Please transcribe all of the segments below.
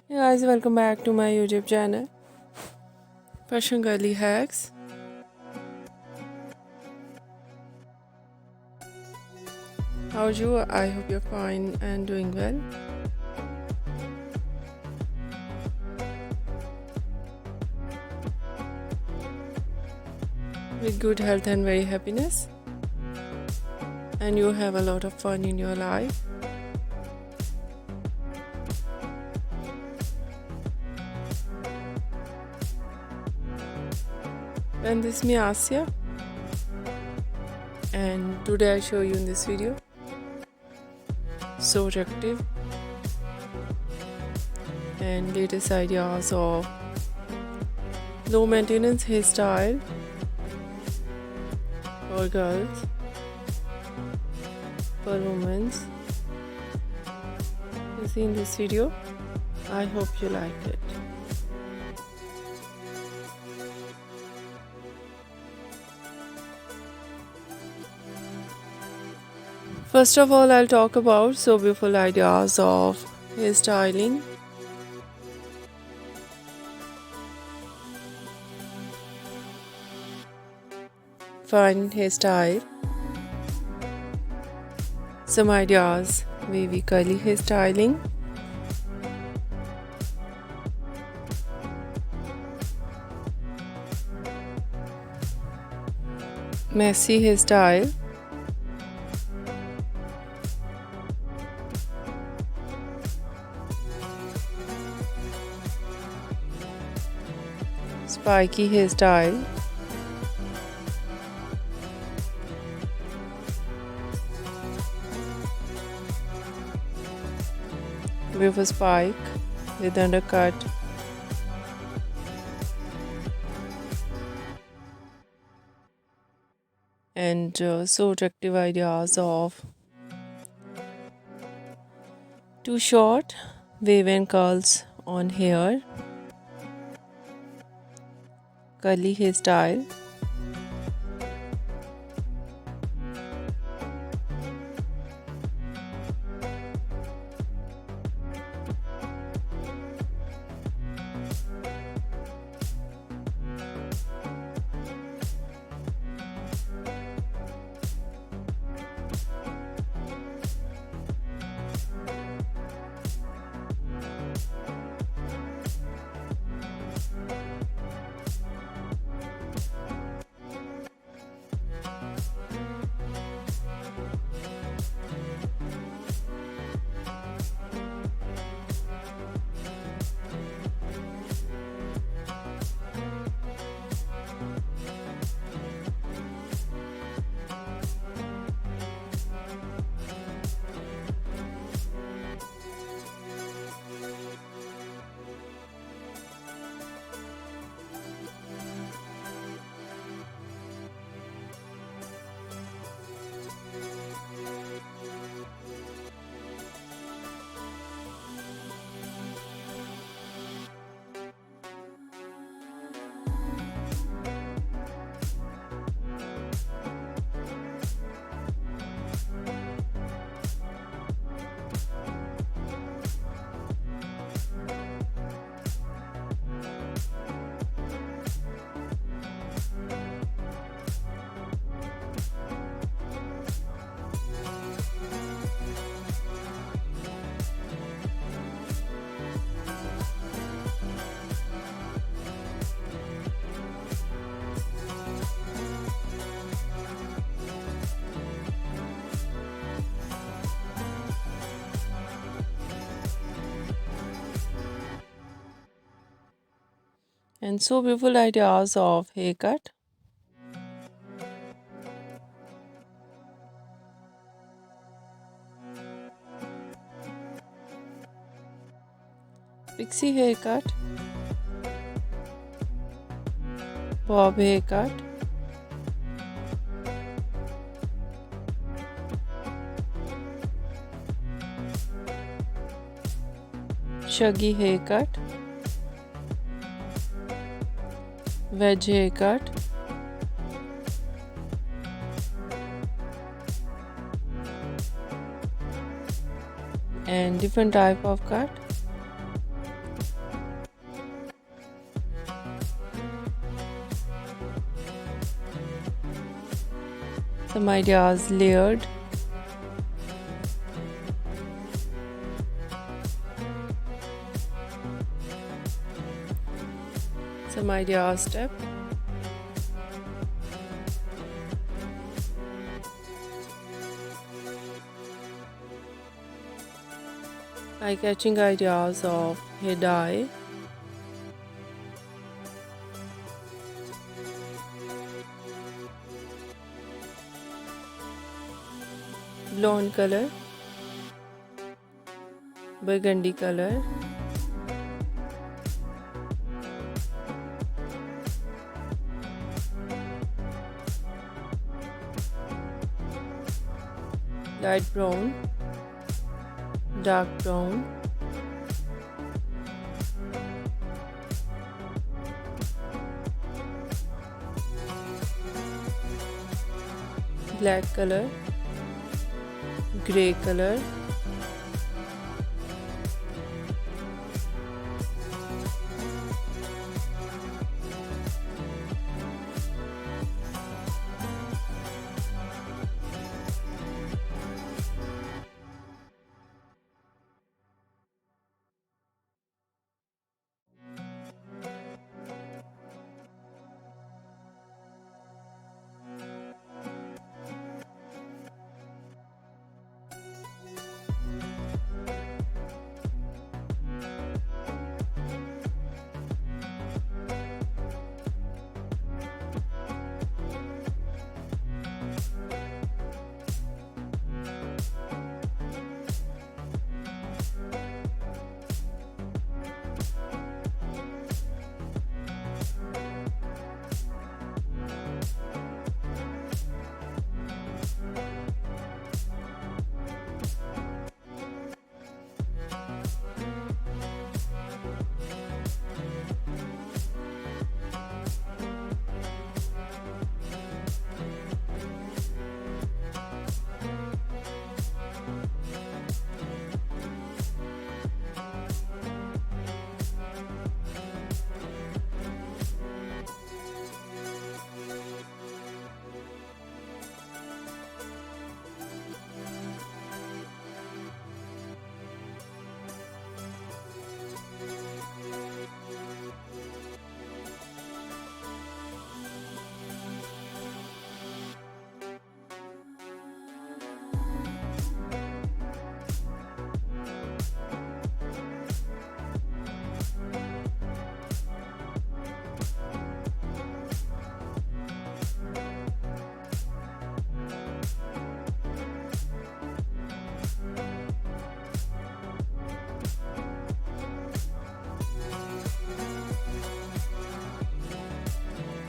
Hey guys, welcome back to my YouTube channel, Fashion Girly Hacks. How are you? I hope you're fine and doing well. With good health and very happiness. And you have a lot of fun in your life. And this is me Asya. And today I show you in this video so attractive and latest ideas of low maintenance hairstyle for girls, for women. You see in this video. I hope you liked it. First of all, I'll talk about so beautiful ideas of hairstyling. Fun hairstyle. Some ideas, wavy curly hairstyling. Messy hairstyle. Spiky hairstyle. With a spike with undercut. And so attractive ideas of too short wave and curls on hair, curly hairstyle, and so beautiful ideas of haircut. Pixie haircut, bob haircut, shaggy haircut, wedge haircut, and different type of cut. Some ideas layered. Some ideas step. Eye-catching ideas of hair dye. Blonde color. Burgundy color. Light brown. Dark brown. Black color. Grey color.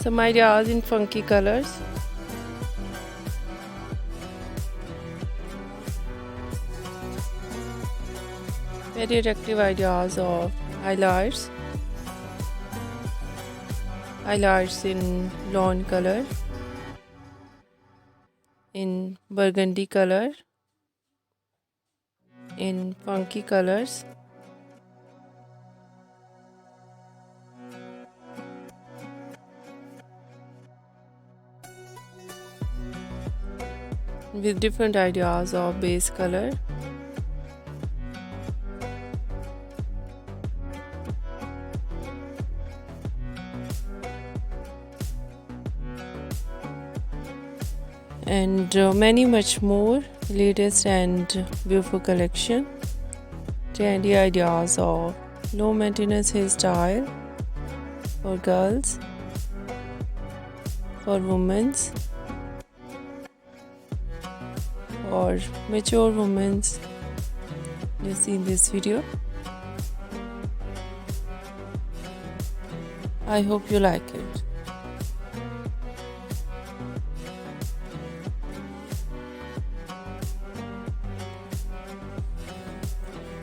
Some ideas in funky colors. Very attractive ideas of highlights. Highlights in blonde color, in burgundy color, in funky colors. With different ideas of base color. And many much more latest and beautiful collection. Trendy ideas of low maintenance hairstyle for girls, for women, or mature women. You see in this video. I hope you like it.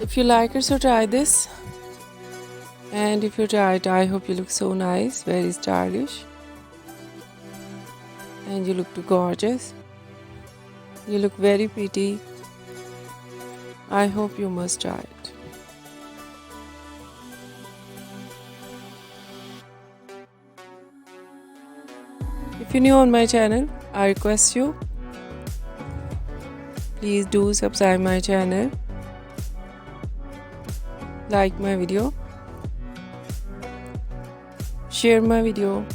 If you like it, so try this. And if you try it, I hope you look so nice, very stylish. And you look too gorgeous. You look very pretty. I hope you must try it. If you're new on my channel, I request you Please do subscribe my channel, like my video, share my video.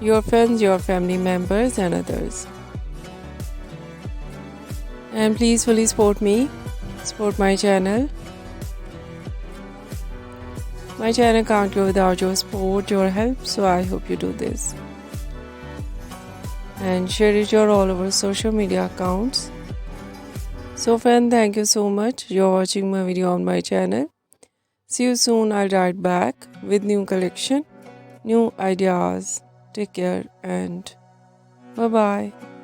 Your friends, your family members and others. And please fully support me, support my channel. My channel can't go without your support, your help, so I hope you do this. And share it your all over social media accounts. So friend, thank you so much. You're watching my video on my channel. See you soon. I'll write back with new collection, new ideas. Take care and bye bye.